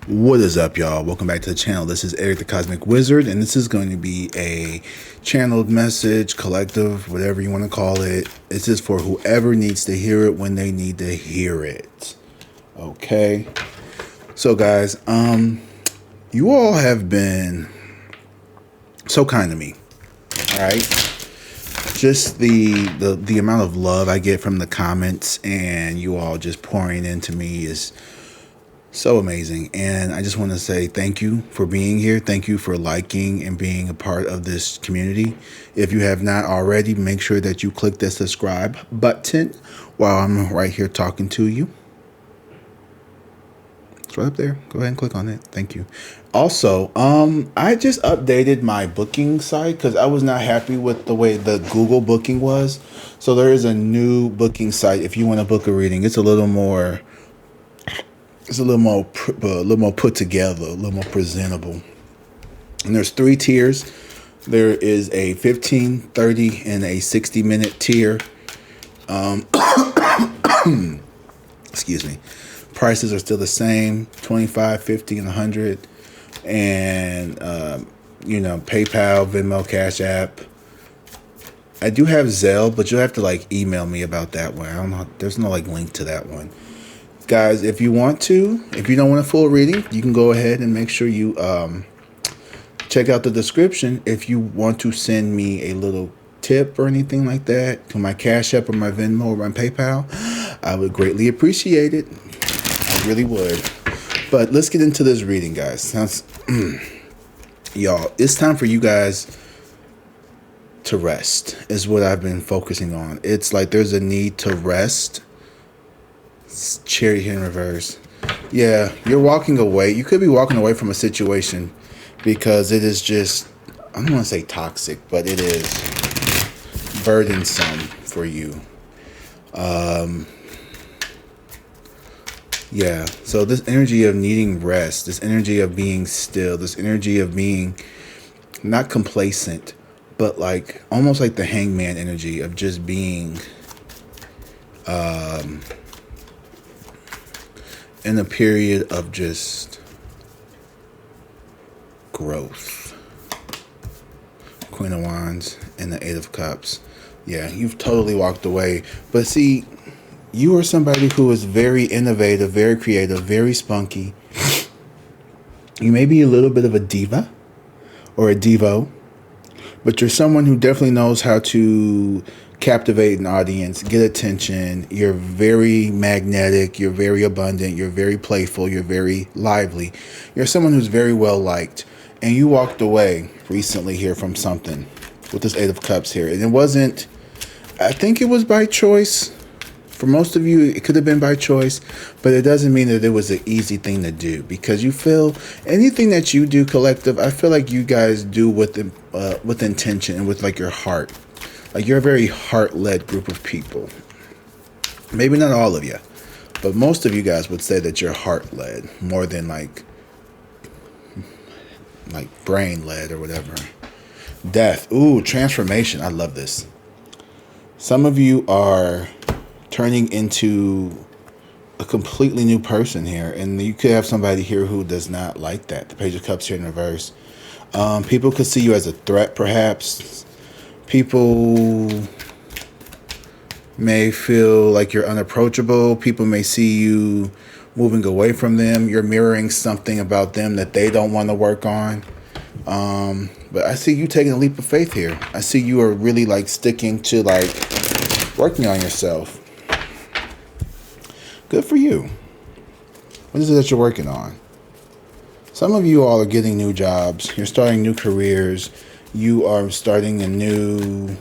What is up, y'all? Welcome back to the channel. This is Eric the Cosmic Wizard, and this is going to be a channeled message, collective, whatever you want to call it. This is for whoever needs to hear it when they need to hear it. Okay. So, guys, you all have been so kind to me. All right. Just the amount of love I get from the comments and you all just pouring into me is so amazing. And I just want to say thank you for being here. Thank you for liking and being a part of this community. If you have not already, make sure that you click the subscribe button while I'm right here talking to you. It's right up there. Go ahead and click on it. Thank you. Also, I just updated my booking site because I was not happy with the way the Google booking was. So there is a new booking site if you want to book a reading. It's a little more put together, a little more presentable. And there's 3 tiers. There is a 15, 30, and a 60-minute tier. Excuse me. Prices are still the same, 25, 50, and 100. And, PayPal, Venmo, Cash App. I do have Zelle, but you'll have to, email me about that one. I don't know. There's no, link to that one. Guys, if you don't want a full reading, you can go ahead and make sure you check out the description. If you want to send me a little tip or anything like that to my Cash App or my Venmo or my PayPal, I would greatly appreciate it. I really would. But let's get into this reading, guys. Y'all, it's time for you guys to rest is what I've been focusing on. It's like there's a need to rest. Chariot here in reverse. Yeah, you're walking away. You could be walking away from a situation because it is just, I don't want to say toxic, but it is burdensome for you. Yeah, so this energy of needing rest, this energy of being still, this energy of being not complacent, but almost like the hangman energy of just being in a period of just growth. Queen of Wands and the 8 of Cups. Yeah, you've totally walked away. But see, you are somebody who is very innovative, very creative, very spunky. You may be a little bit of a diva or a divo, but you're someone who definitely knows how to captivate an audience, get attention. You're very magnetic. You're very abundant. You're very playful. You're very lively. You're someone who's very well liked. And you walked away recently here from something with this 8 of Cups here. And it wasn't, I think it was by choice. For most of you, it could have been by choice, but it doesn't mean that it was an easy thing to do because you feel anything that you do, collective, I feel like you guys do with intention and with your heart. You're a very heart-led group of people. Maybe not all of you, but most of you guys would say that you're heart-led more than brain-led or whatever. Death. Ooh, transformation. I love this. Some of you are turning into a completely new person here, and you could have somebody here who does not like that. The Page of Cups here in reverse. People could see you as a threat, perhaps. People may feel like you're unapproachable. People may see you moving away from them. You're mirroring something about them that they don't want to work on. But I see you taking a leap of faith here. I see you are really sticking to working on yourself. Good for you. What is it that you're working on? Some of you all are getting new jobs. You're starting new careers. You are starting a new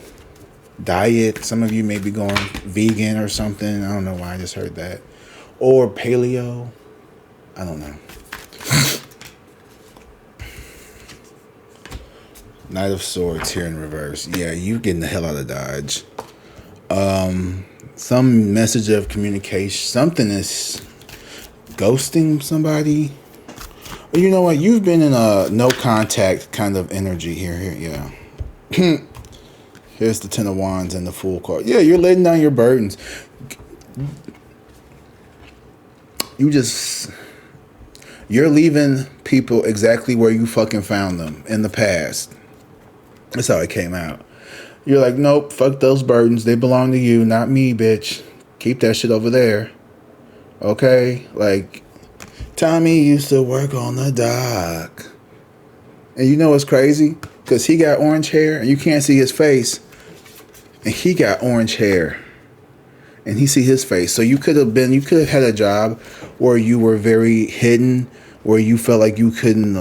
diet. Some of you may be going vegan or something. I don't know why I just heard that. Or paleo. I don't know. Knight of Swords here in reverse. Yeah, you're getting the hell out of Dodge. Some message of communication. Something is ghosting somebody. You know what? You've been in a no contact kind of energy here. Yeah. Here's the 10 of Wands and the Fool card. Yeah, you're letting down your burdens. You're leaving people exactly where you fucking found them in the past. That's how it came out. You're like, nope, fuck those burdens. They belong to you, not me, bitch. Keep that shit over there. Okay? Like, Tommy used to work on the dock. And you know what's crazy? Because he got orange hair and you can't see his face. And he got orange hair. And he see his face. So you could have had a job where you were very hidden, where you felt like you couldn't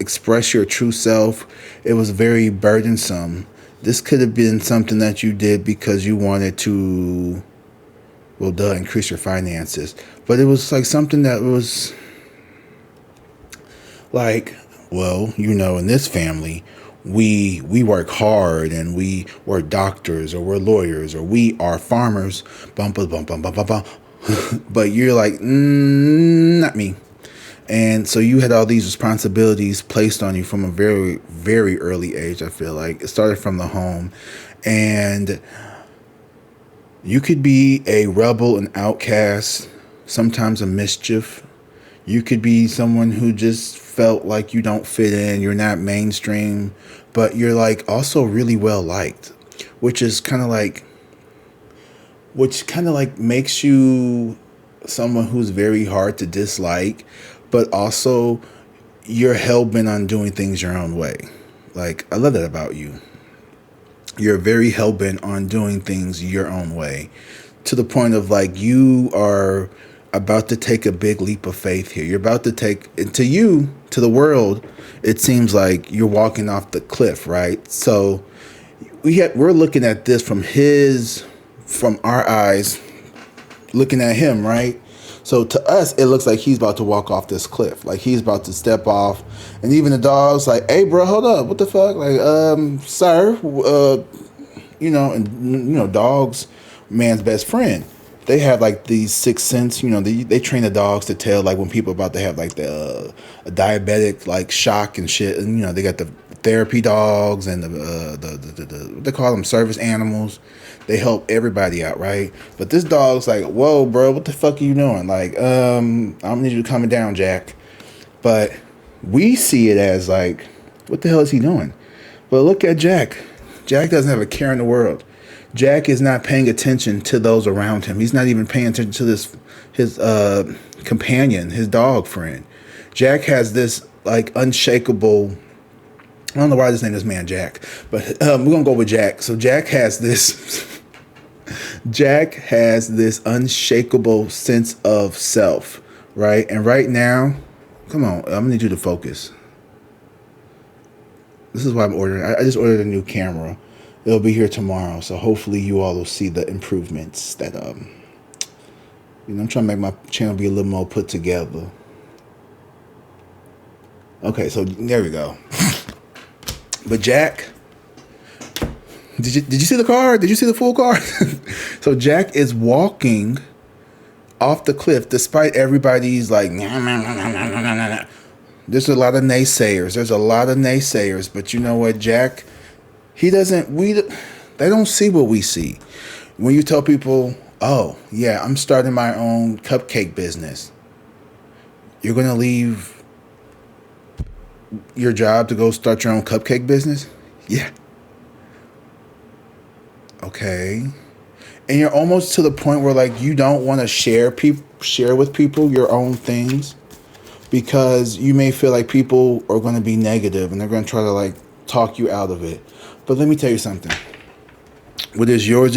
express your true self. It was very burdensome. This could have been something that you did because you wanted to, increase your finances. But it was like something that was like, in this family, we work hard and we were doctors or we're lawyers or we are farmers. Bum, bum, bum, bum, bum, bum, bum. But you're like, not me. And so you had all these responsibilities placed on you from a very, very early age, I feel like. It started from the home. And you could be a rebel, an outcast, sometimes a mischief. You could be someone who just felt like you don't fit in, you're not mainstream, but you're like also really well liked, which kind of like makes you someone who's very hard to dislike, but also you're hell-bent on doing things your own way. Like, I love that about you. You're very hell-bent on doing things your own way, to the point of like you are about to take a big leap of faith here. You're about to take, to the world, it seems like you're walking off the cliff, right? So we're looking at this from our eyes, looking at him, right? So to us, it looks like he's about to walk off this cliff. Like he's about to step off. And even the dog's like, hey, bro, hold up. What the fuck? Like, sir, dogs, man's best friend. They have like these sixth sense, they train the dogs to tell like when people are about to have like a diabetic like shock and shit. And, they got the therapy dogs and the what they call them, service animals. They help everybody out, right? But this dog's like, whoa, bro, what the fuck are you doing? Like, I don't need you to calm it down, Jack. But we see it as like, what the hell is he doing? But look at Jack. Jack doesn't have a care in the world. Jack is not paying attention to those around him. He's not even paying attention to his companion, his dog friend. Jack has this like unshakable, I don't know why this name is man Jack, but we're going to go with Jack. So Jack has this unshakable sense of self, right? And right now, come on, I'm going to need you to focus. This is why I'm ordering. I just ordered a new camera. It'll be here tomorrow. So hopefully you all will see the improvements that, I'm trying to make my channel be a little more put together. Okay, so there we go. But Jack, did you see the car? Did you see the full car? So Jack is walking off the cliff despite everybody's like, nah, nah, nah, nah, nah, nah, nah. There's a lot of naysayers. But you know what, Jack, they don't see what we see. When you tell people, oh, yeah, I'm starting my own cupcake business, you're going to leave your job to go start your own cupcake business? Yeah. Okay. And you're almost to the point where like you don't want to share with people your own things because you may feel like people are going to be negative and they're going to try to like talk you out of it. But let me tell you something. What is yours,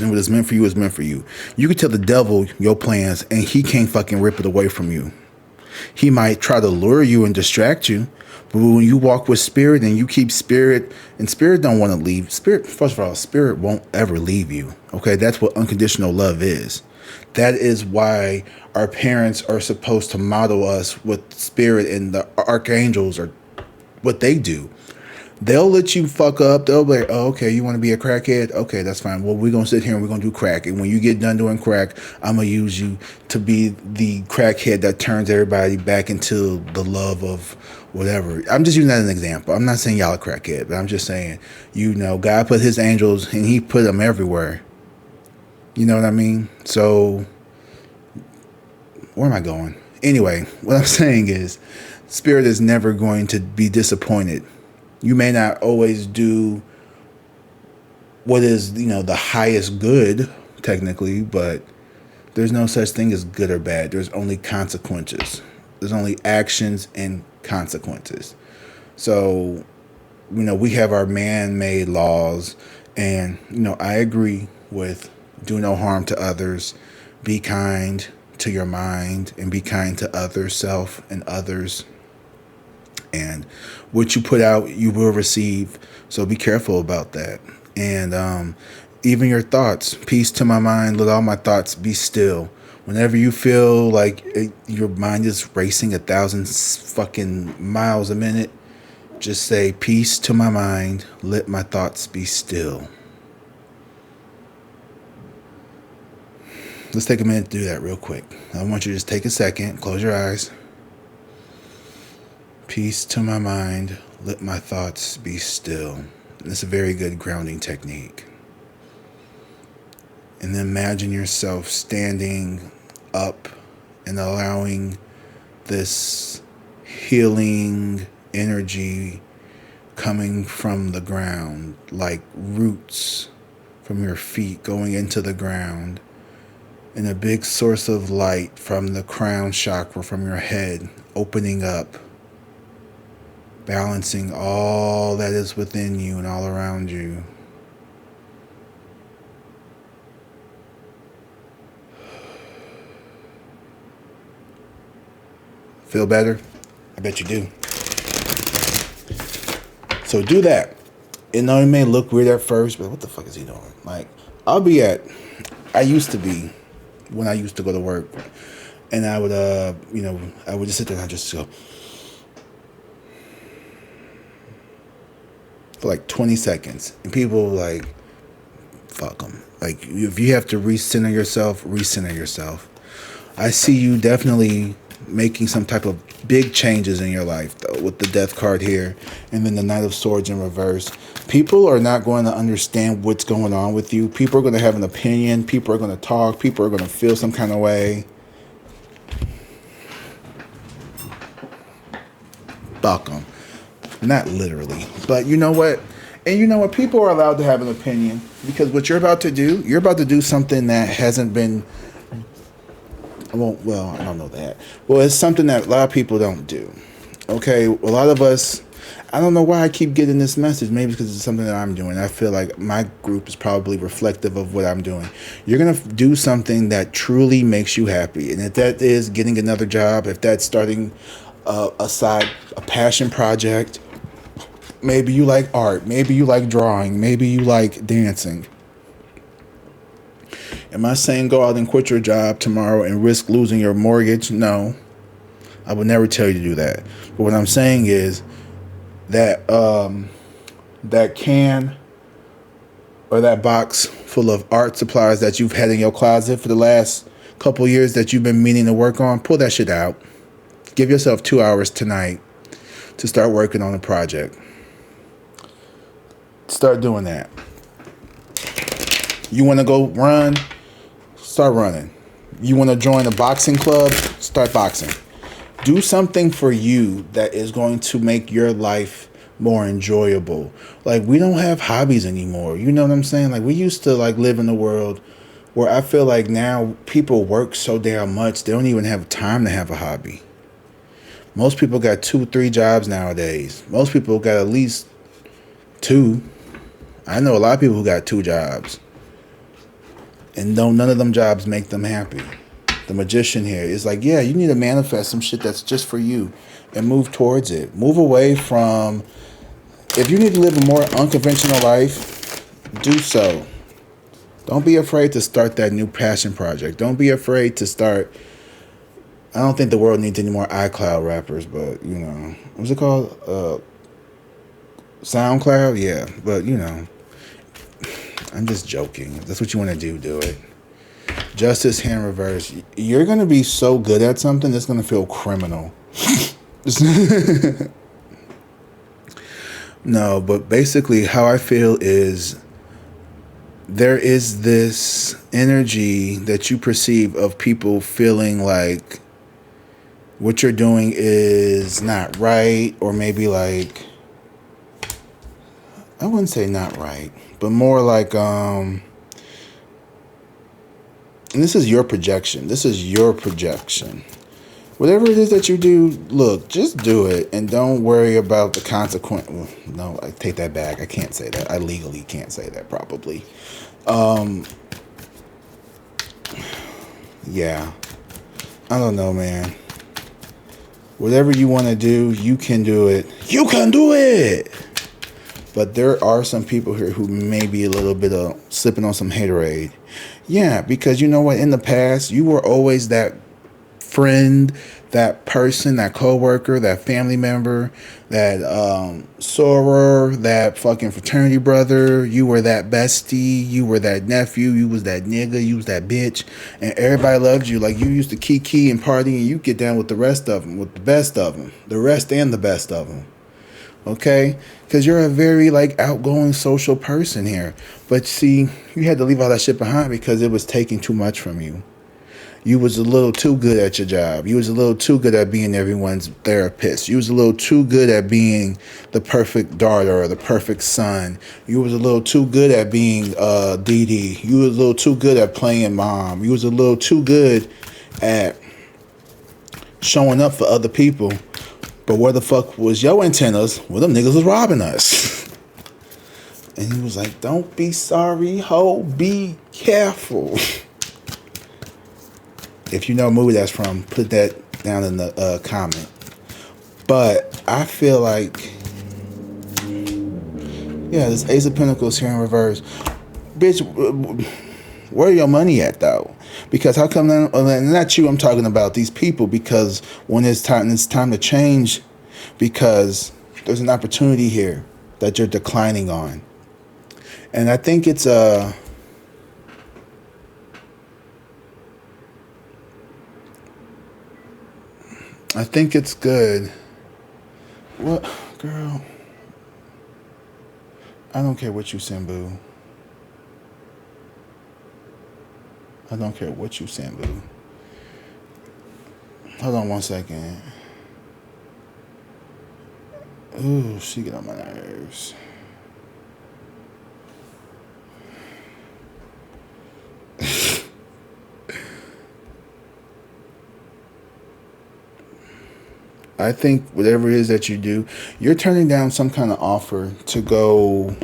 and what is meant for you is meant for you. You can tell the devil your plans and he can't fucking rip it away from you. He might try to lure you and distract you, but when you walk with spirit and you keep spirit, and spirit don't want to leave. Spirit, first of all, spirit won't ever leave you. Okay, that's what unconditional love is. That is why our parents are supposed to model us with spirit, and the archangels are what they do. They'll let you fuck up. They'll be like, oh, okay, you want to be a crackhead? Okay, that's fine. Well, we're going to sit here and we're going to do crack. And when you get done doing crack, I'm going to use you to be the crackhead that turns everybody back into the love of whatever. I'm just using that as an example. I'm not saying y'all a crackhead, but I'm just saying, God put his angels and he put them everywhere. You know what I mean? So where am I going? Anyway, what I'm saying is, spirit is never going to be disappointed. You may not always do what is, the highest good, technically, but there's no such thing as good or bad. There's only consequences. There's only actions and consequences. So, we have our man-made laws, and, I agree with do no harm to others, be kind to your mind, and be kind to other self and others. And what you put out, you will receive. So be careful about that. And even your thoughts, peace to my mind, let all my thoughts be still. Whenever you feel like your mind is racing 1,000 fucking miles a minute, just say, peace to my mind, let my thoughts be still. Let's take a minute to do that real quick. I want you to just take a second, close your eyes. Peace to my mind, let my thoughts be still. It's a very good grounding technique. And then imagine yourself standing up and allowing this healing energy coming from the ground, like roots from your feet going into the ground, and a big source of light from the crown chakra from your head opening up, balancing all that is within you and all around you. Feel better? I bet you do. So do that. It may look weird at first, but what the fuck is he doing? Like, I used to be, when I used to go to work, and I would, I would just sit there and I'd just go, for like 20 seconds. And people like, fuck them. Like, if you have to recenter yourself. I see you definitely making some type of big changes in your life, though, with the Death card here and then the Knight of Swords in reverse. People are not going to understand what's going on with you. People are going to have an opinion. People are going to talk. People are going to feel some kind of way. Fuck them. Not literally, but you know what? And you know what? People are allowed to have an opinion, because what you're about to do something that hasn't been, well, I don't know that. Well, it's something that a lot of people don't do. Okay, a lot of us, I don't know why I keep getting this message. Maybe because it's something that I'm doing. I feel like my group is probably reflective of what I'm doing. You're going to do something that truly makes you happy. And if that is getting another job, if that's starting a passion project, maybe you like art, maybe you like drawing, maybe you like dancing. Am I saying go out and quit your job tomorrow and risk losing your mortgage? No. I would never tell you to do that. But what I'm saying is that that can or that box full of art supplies that you've had in your closet for the last couple years that you've been meaning to work on, pull that shit out. Give yourself 2 hours tonight to start working on a project. Start doing that. You want to go run? Start running. You want to join a boxing club? Start boxing. Do something for you that is going to make your life more enjoyable. Like, we don't have hobbies anymore. You know what I'm saying? Like, we used to live in a world where I feel like now people work so damn much they don't even have time to have a hobby. Most people got 2-3 jobs nowadays. Most people got at least 2. I know a lot of people who got 2 jobs. And none of them jobs make them happy. The magician here is like, yeah, you need to manifest some shit that's just for you and move towards it. Move away from, if you need to live a more unconventional life, do so. Don't be afraid to start that new passion project. Don't be afraid to start. I don't think the world needs any more iCloud rappers, but, what's it called? SoundCloud? Yeah, but, I'm just joking. If that's what you want to do it. Justice hand reverse. You're going to be so good at something, it's going to feel criminal. No, but basically how I feel is there is this energy that you perceive of people feeling like what you're doing is not right, or maybe like, I wouldn't say not right, but more like, and this is your projection. This is your projection. Whatever it is that you do, look, just do it and don't worry about the consequence. Well, no, I take that back. I can't say that. I legally can't say that probably. Yeah. I don't know, man. Whatever you want to do, you can do it. You can do it! But there are some people here who may be a little bit of slipping on some haterade. Yeah, because you know what? In the past, you were always that friend, that person, that coworker, that family member, that soror, that fucking fraternity brother. You were that bestie. You were that nephew. You was that nigga. You was that bitch. And everybody loved you. Like, you used to kiki and party, and you get down with the rest of them, with the best of them, the rest and the best of them. Okay? Because you're a very, like, outgoing social person here. But see, you had to leave all that shit behind because it was taking too much from you. You was a little too good at your job. You was a little too good at being everyone's therapist. You was a little too good at being the perfect daughter or the perfect son. You was a little too good at being Dee Dee. You was a little too good at playing mom. You was a little too good at showing up for other people. But where the fuck was your antennas? Well, them niggas was robbing us. And he was like, don't be sorry, ho, be careful. If you know what movie that's from, put that down in the comment. But I feel like, yeah, this Ace of Pentacles here in reverse. Bitch, where your money at, though? Because how come, not you, I'm talking about these people, because when it's time to change, because there's an opportunity here that you're declining on. And I think it's I think it's good. What, girl? I don't care what you send, boo. I don't care what you send, boo. Hold on one second. Ooh, she get on my nerves. I think whatever it is that you do, you're turning down some kind of offer to go.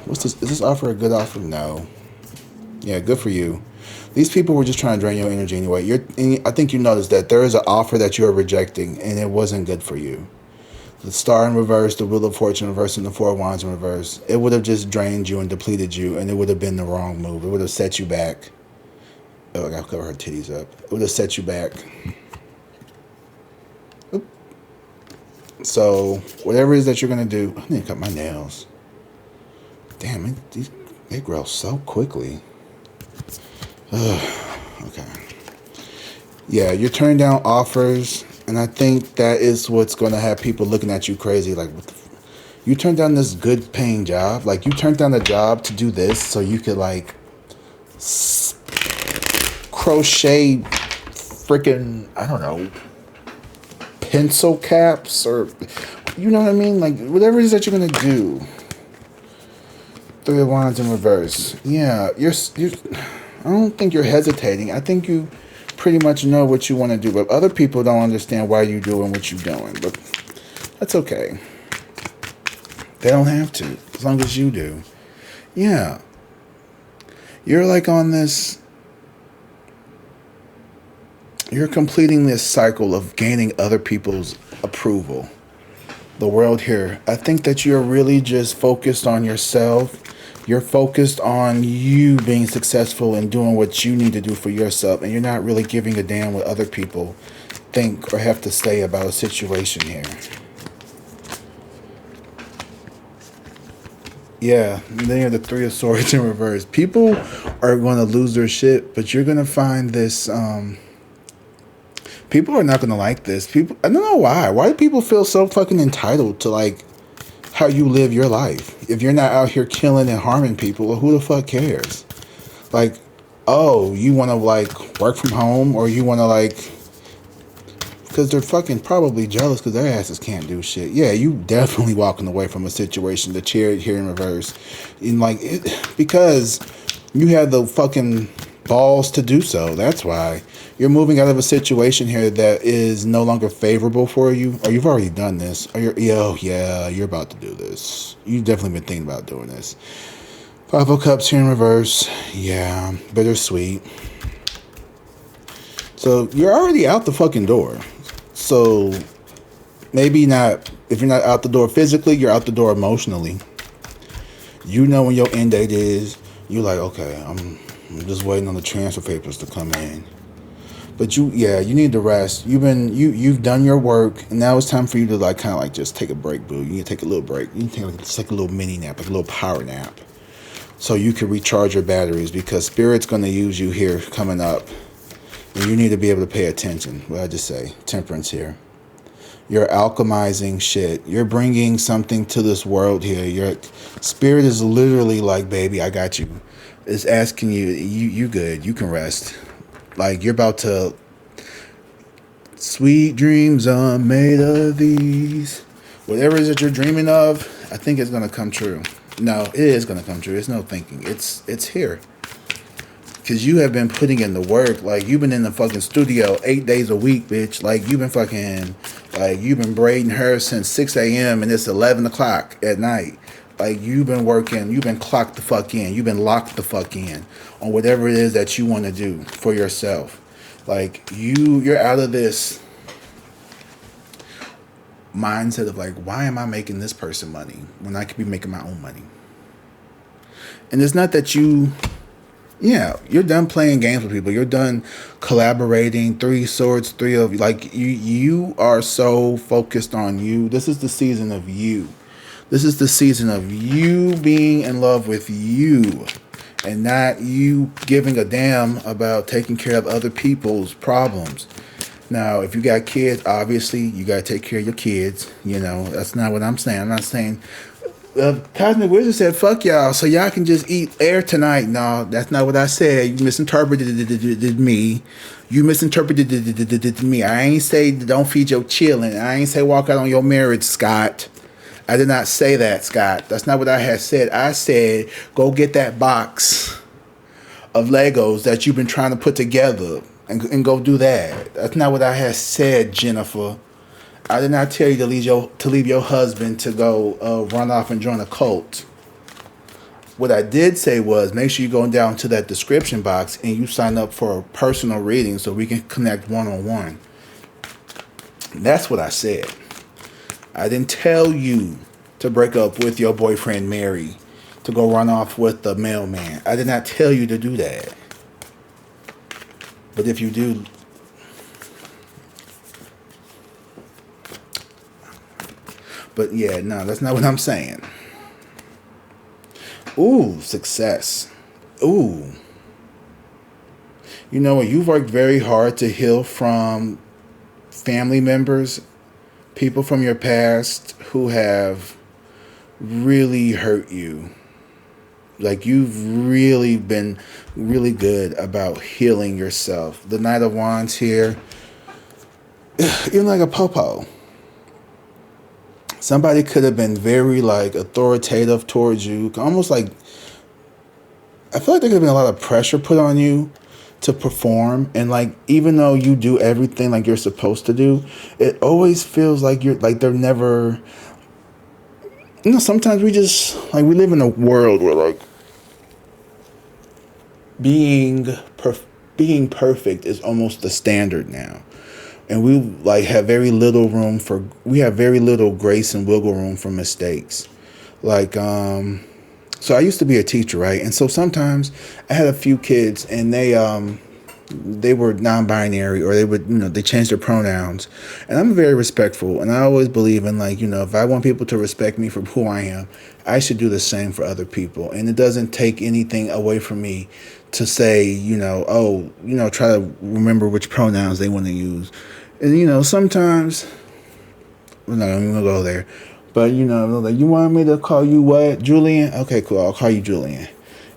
What's this? Is this offer a good offer? No. Yeah, good for you. These people were just trying to drain your energy anyway. I think you noticed that there is an offer that you are rejecting, and it wasn't good for you. The Star in reverse, the Wheel of Fortune in reverse, and the Four of Wands in reverse. It would have just drained you and depleted you, and it would have been the wrong move. It would have set you back. Oh, I gotta cover her titties up. It would have set you back. Oop. So, whatever it is that you're gonna do, I need to cut my nails. Damn, they grow so quickly. Okay. Yeah, you're turning down offers, and I think that is what's going to have people looking at you crazy. Like, you turned down this good paying job. Like, you turned down the job to do this so you could, like, crochet freaking, I don't know, pencil caps, or, you know what I mean? Like, whatever it is that you're going to do. Three of Wands in reverse. Yeah, you're I don't think you're hesitating. I think you pretty much know what you want to do, but other people don't understand why you're doing what you're doing. But that's okay. They don't have to, as long as you do. Yeah. You're like on this, you're completing this cycle of gaining other people's approval. The world here. I think that you're really just focused on yourself. You're focused on you being successful and doing what you need to do for yourself, and you're not really giving a damn what other people think or have to say about a situation here. Yeah, and then you have the Three of Swords in reverse. People are going to lose their shit, but you're going to find this... people are not going to like this. People, I don't know why. Why do people feel so fucking entitled to, like, how you live your life? If you're not out here killing and harming people, well, who the fuck cares? Like, oh, you want to, like, work from home, or you want to, like, Because they're fucking probably jealous because their asses can't do shit. Yeah, you definitely walking away from a situation, the Chariot here in reverse. In like it, because you had the fucking balls to do so. That's why. You're moving out of a situation here that is no longer favorable for you. Or you've already done this. Or you're about to do this. You've definitely been thinking about doing this. Five of Cups here in reverse. Yeah, bittersweet. So you're already out the fucking door. So maybe not, if you're not out the door physically, you're out the door emotionally. You know when your end date is. You're like, okay, I'm just waiting on the transfer papers to come in. But you need to rest. You've done your work, and now it's time for you to like kind of like just take a break, boo. You need to take a little break. You need to take a little mini nap, like a little power nap, so you can recharge your batteries, because Spirit's going to use you here coming up, and you need to be able to pay attention. What I just say, Temperance here. You're alchemizing shit. You're bringing something to this world here. Your Spirit is literally like, baby, I got you. It's asking you good. You can rest. Like, you're about to... Sweet dreams are made of these. Whatever it is that you're dreaming of, I think it's going to come true. No, it is going to come true. It's no thinking. It's here. Because you have been putting in the work. Like, you've been in the fucking studio 8 days a week, bitch. Like, you've been fucking... Like, you've been braiding her since 6 a.m. and it's 11 o'clock at night. Like, you've been working, you've been clocked the fuck in, you've been locked the fuck in on whatever it is that you want to do for yourself. Like, you're out of this mindset of like, why am I making this person money when I could be making my own money? And it's not that you're done playing games with people. You're done collaborating. 3 swords, 3 of like you are so focused on you. This is the season of you. This is the season of you being in love with you, and not you giving a damn about taking care of other people's problems. Now, if you got kids, obviously you got to take care of your kids. You know, that's not what I'm saying. I'm not saying CosmicWzrd said, fuck y'all, so y'all can just eat air tonight. No, that's not what I said. You misinterpreted me. You misinterpreted me. I ain't say don't feed your children. I ain't say walk out on your marriage, Scott. I did not say that, Scott. That's not what I had said. I said go get that box of Legos that you've been trying to put together and go do that. That's not what I had said, Jennifer. I did not tell you to leave your husband to go run off and join a cult. What I did say was make sure you go down to that description box and you sign up for a personal reading so we can connect one-on-one. That's what I said. I didn't tell you to break up with your boyfriend Mary to go run off with the mailman. I did not tell you to do that. But if you do... But yeah, no, that's not what I'm saying. Ooh, success. Ooh. You know what? You've worked very hard to heal from family members, people from your past who have really hurt you. Like, you've really been really good about healing yourself. The Knight of Wands here, you're like a popo. Somebody could have been very, like, authoritative towards you. Almost like, I feel like there could have been a lot of pressure put on you to perform. And, like, even though you do everything like you're supposed to do, it always feels like you're, like, they're never... You know, sometimes we just, like, we live in a world where, like, being perfect is almost the standard now. And we like have very little grace and wiggle room for mistakes. Like, so I used to be a teacher, right? And so sometimes I had a few kids and they were non-binary, or they changed their pronouns. And I'm very respectful. And I always believe in, like, if I want people to respect me for who I am, I should do the same for other people. And it doesn't take anything away from me to say, try to remember which pronouns they want to use. And, sometimes, we're not even going to go there. But, like, you want me to call you what? Julian? Okay, cool. I'll call you Julian.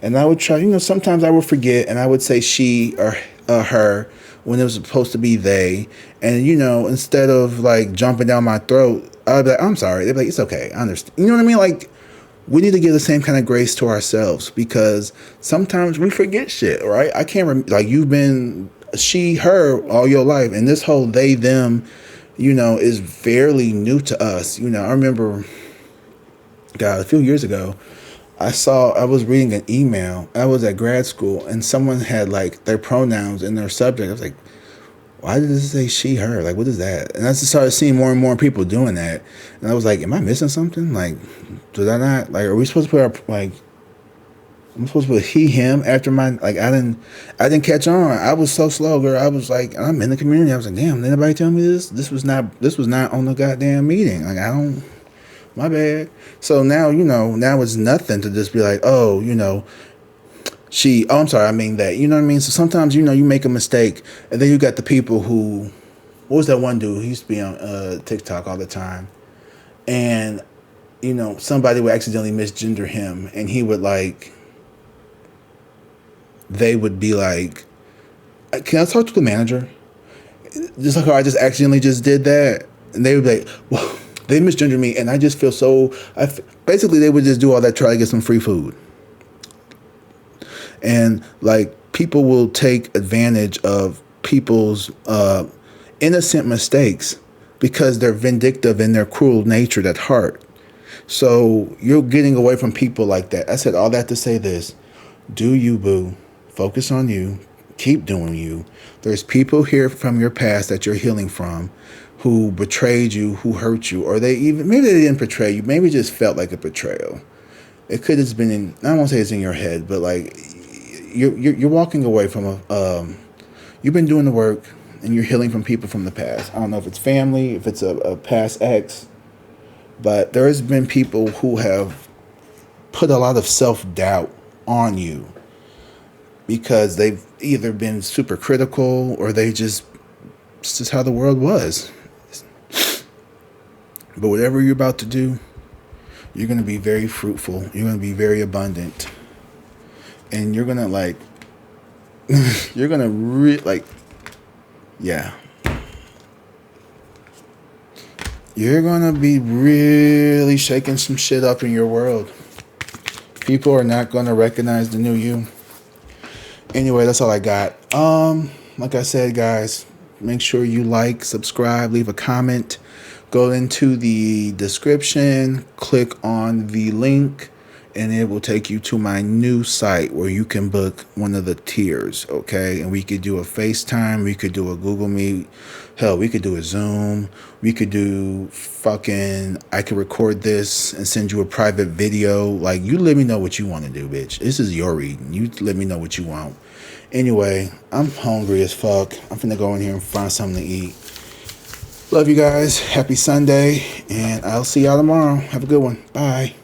And I would try, sometimes I would forget and I would say she or her when it was supposed to be they. And, you know, instead of like jumping down my throat, I'd be like, I'm sorry. They'd be like, it's okay. I understand. You know what I mean? Like, we need to give the same kind of grace to ourselves, because sometimes we forget shit, right? I can't like, you've been she, her all your life, and this whole they, them, you know, is fairly new to us. You know, I remember, God, a few years ago, I was reading an email. I was at grad school, and someone had like their pronouns in their subject. I was like, why did this say she, her? Like, what is that? And I just started seeing more and more people doing that. And I was like, am I missing something? Like, did I not, like, are we supposed to put our, like, I'm supposed to put he, him after my, like, I didn't catch on. I was so slow, girl. I was like, I'm in the community. I was like, damn, did anybody tell me this? This was not on the goddamn meeting. Like, my bad. So now, you know, now it's nothing to just be like, oh, you know, I'm sorry, I mean that. You know what I mean? So sometimes, you know, you make a mistake, and then you got the people who, what was that one dude? He used to be on TikTok all the time. And, you know, somebody would accidentally misgender him, and he would like, they would be like, can I talk to the manager? Just like how I just accidentally just did that. And they would be like, well, they misgendered me, and I just feel so, basically they would just do all that, try to get some free food. And like, people will take advantage of people's innocent mistakes because they're vindictive in their cruel nature at heart. So you're getting away from people like that. I said all that to say this: do you, boo? Focus on you. Keep doing you. There's people here from your past that you're healing from, who betrayed you, who hurt you, or maybe they didn't betray you. Maybe it just felt like a betrayal. It could have been I won't say it's in your head, but like, you're walking away from you've been doing the work, and you're healing from people from the past. I don't know if it's family, if it's a past ex, but there has been people who have put a lot of self-doubt on you because they've either been super critical, or it's just how the world was. But whatever you're about to do, you're going to be very fruitful. You're going to be very abundant. And you're going to like, you're going to yeah. You're going to be really shaking some shit up in your world. People are not going to recognize the new you. Anyway, that's all I got. Like I said, guys, make sure you like, subscribe, leave a comment. Go into the description, click on the link, and it will take you to my new site where you can book one of the tiers, okay? And we could do a FaceTime, we could do a Google Meet, hell, we could do a Zoom, we could do I could record this and send you a private video. Like, you let me know what you want to do, bitch. This is your reading. You let me know what you want. Anyway, I'm hungry as fuck. I'm finna go in here and find something to eat. Love you guys. Happy Sunday, and I'll see y'all tomorrow. Have a good one. Bye.